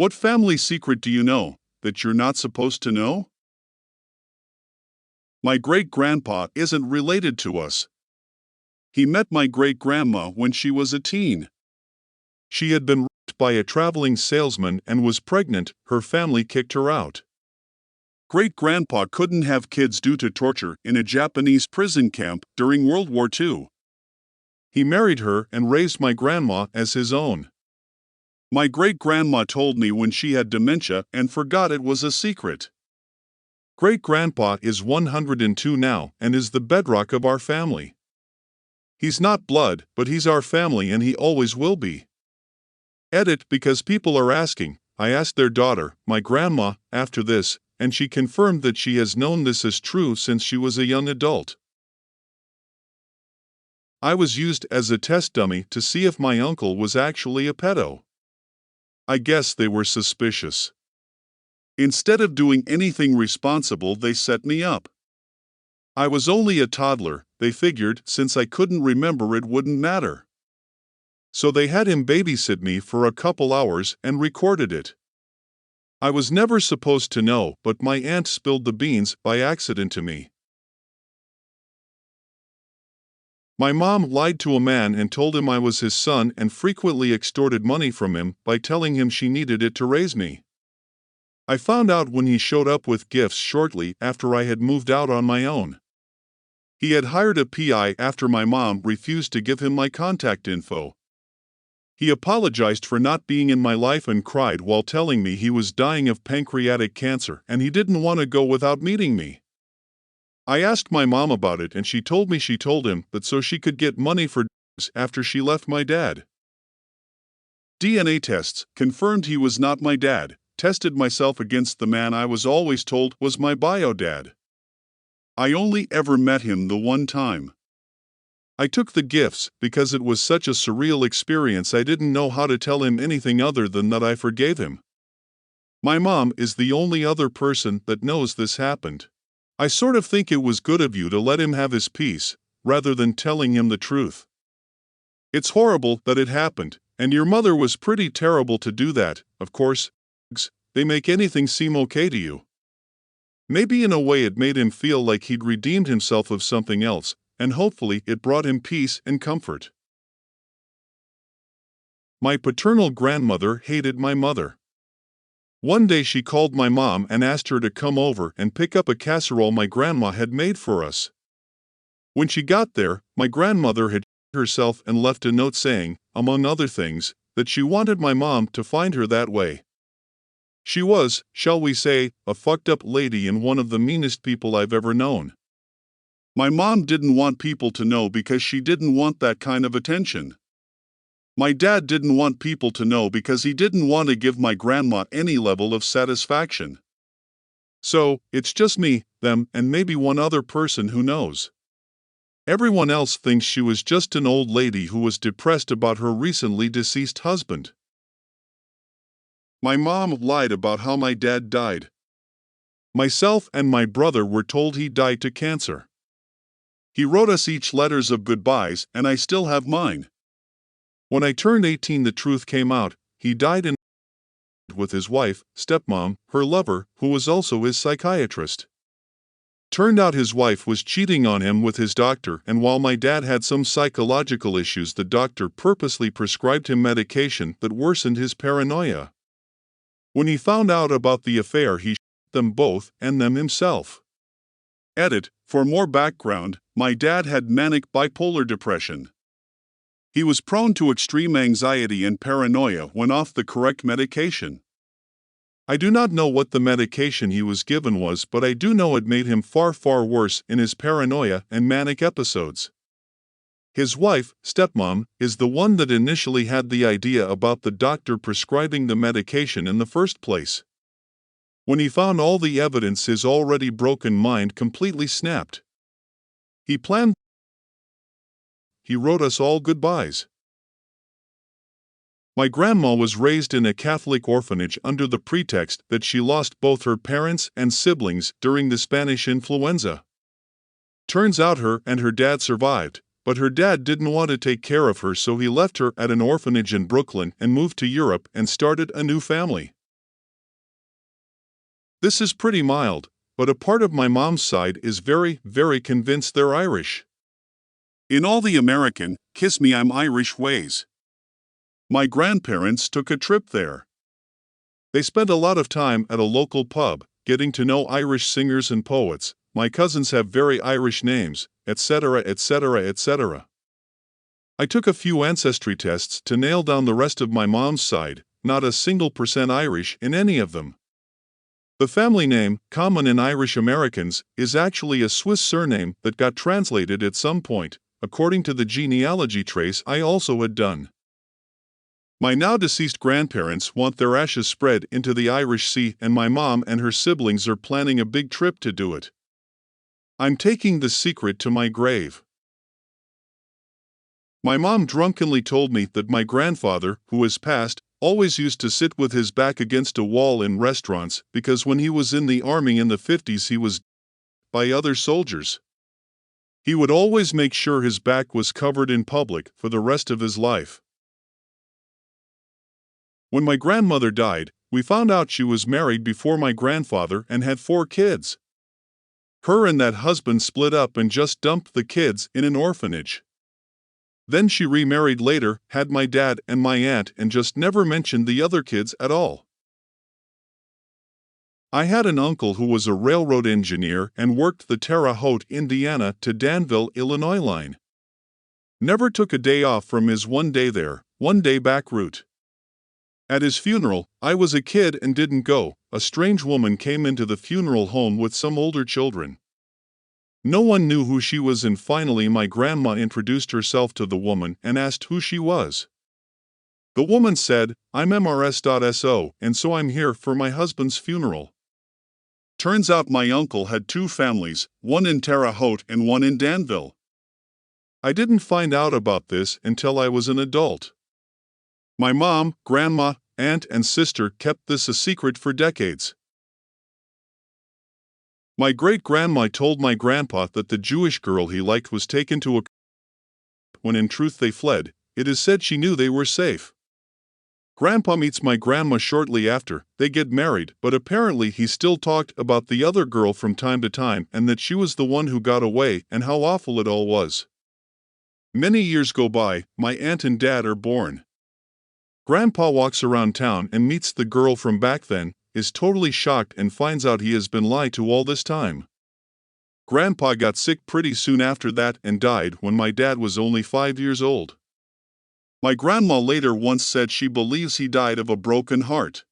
What family secret do you know that you're not supposed to know? My great-grandpa isn't related to us. He met my great-grandma when she was a teen. She had been raped by a traveling salesman and was pregnant. Her family kicked her out. Great-grandpa couldn't have kids due to torture in a Japanese prison camp during World War II. He married her and raised my grandma as his own. My great-grandma told me when she had dementia and forgot it was a secret. Great-grandpa is 102 now and is the bedrock of our family. He's not blood, but he's our family and he always will be. Edit because people are asking. I asked their daughter, my grandma, after this, and she confirmed that she has known this is true since she was a young adult. I was used as a test dummy to see if my uncle was actually a pedo. I guess they were suspicious. Instead of doing anything responsible, they set me up. I was only a toddler, they figured, since I couldn't remember it wouldn't matter. So they had him babysit me for a couple hours and recorded it. I was never supposed to know, but my aunt spilled the beans by accident to me. My mom lied to a man and told him I was his son and frequently extorted money from him by telling him she needed it to raise me. I found out when he showed up with gifts shortly after I had moved out on my own. He had hired a PI after my mom refused to give him my contact info. He apologized for not being in my life and cried while telling me he was dying of pancreatic cancer and he didn't want to go without meeting me. I asked my mom about it and she told me she told him that so she could get money for drugs after she left my dad. DNA tests confirmed he was not my dad. Tested myself against the man I was always told was my bio dad. I only ever met him the one time. I took the gifts because it was such a surreal experience. I didn't know how to tell him anything other than that I forgave him. My mom is the only other person that knows this happened. I sort of think it was good of you to let him have his peace, rather than telling him the truth. It's horrible that it happened, and your mother was pretty terrible to do that. Of course, they make anything seem okay to you. Maybe in a way it made him feel like he'd redeemed himself of something else, and hopefully it brought him peace and comfort. My paternal grandmother hated my mother. One day she called my mom and asked her to come over and pick up a casserole my grandma had made for us. When she got there, my grandmother had herself and left a note saying, among other things, that she wanted my mom to find her that way. She was, shall we say, a fucked up lady and one of the meanest people I've ever known. My mom didn't want people to know because she didn't want that kind of attention. My dad didn't want people to know because he didn't want to give my grandma any level of satisfaction. So, it's just me, them, and maybe one other person who knows. Everyone else thinks she was just an old lady who was depressed about her recently deceased husband. My mom lied about how my dad died. Myself and my brother were told he died to cancer. He wrote us each letters of goodbyes and I still have mine. When I turned 18 the truth came out, he died in with his wife, stepmom, her lover, who was also his psychiatrist. Turned out his wife was cheating on him with his doctor, and while my dad had some psychological issues, the doctor purposely prescribed him medication that worsened his paranoia. When he found out about the affair, he shot them both and them himself. Edit, for more background, my dad had manic bipolar depression. He was prone to extreme anxiety and paranoia when off the correct medication. I do not know what the medication he was given was, but I do know it made him far, far worse in his paranoia and manic episodes. His wife, stepmom, is the one that initially had the idea about the doctor prescribing the medication in the first place. When he found all the evidence, his already broken mind completely snapped. He wrote us all goodbyes. My grandma was raised in a Catholic orphanage under the pretext that she lost both her parents and siblings during the Spanish influenza. Turns out her and her dad survived, but her dad didn't want to take care of her, so he left her at an orphanage in Brooklyn and moved to Europe and started a new family. This is pretty mild, but a part of my mom's side is very, very convinced they're Irish. In all the American, kiss me I'm Irish ways. My grandparents took a trip there. They spent a lot of time at a local pub, getting to know Irish singers and poets. My cousins have very Irish names, etc., etc., etc. I took a few ancestry tests to nail down the rest of my mom's side, not a single % Irish in any of them. The family name, common in Irish Americans, is actually a Swiss surname that got translated at some point, according to the genealogy trace I also had done. My now deceased grandparents want their ashes spread into the Irish Sea, and my mom and her siblings are planning a big trip to do it. I'm taking the secret to my grave. My mom drunkenly told me that my grandfather, who has passed, always used to sit with his back against a wall in restaurants because when he was in the army in the 50s he was by other soldiers. He would always make sure his back was covered in public for the rest of his life. When my grandmother died, we found out she was married before my grandfather and had 4 kids. Her and that husband split up and just dumped the kids in an orphanage. Then she remarried later, had my dad and my aunt, and just never mentioned the other kids at all. I had an uncle who was a railroad engineer and worked the Terre Haute, Indiana to Danville, Illinois line. Never took a day off from his one day there, one day back route. At his funeral, I was a kid and didn't go. A strange woman came into the funeral home with some older children. No one knew who she was, and finally my grandma introduced herself to the woman and asked who she was. The woman said, "I'm MRS.SO, and so I'm here for my husband's funeral." Turns out my uncle had 2 families, one in Terre Haute and one in Danville. I didn't find out about this until I was an adult. My mom, grandma, aunt, and sister kept this a secret for decades. My great-grandma told my grandpa that the Jewish girl he liked was taken to a when in truth they fled. It is said she knew they were safe. Grandpa meets my grandma shortly after, they get married, but apparently he still talked about the other girl from time to time and that she was the one who got away and how awful it all was. Many years go by, my aunt and dad are born. Grandpa walks around town and meets the girl from back then, is totally shocked and finds out he has been lied to all this time. Grandpa got sick pretty soon after that and died when my dad was only 5 years old. My grandma later once said she believes he died of a broken heart.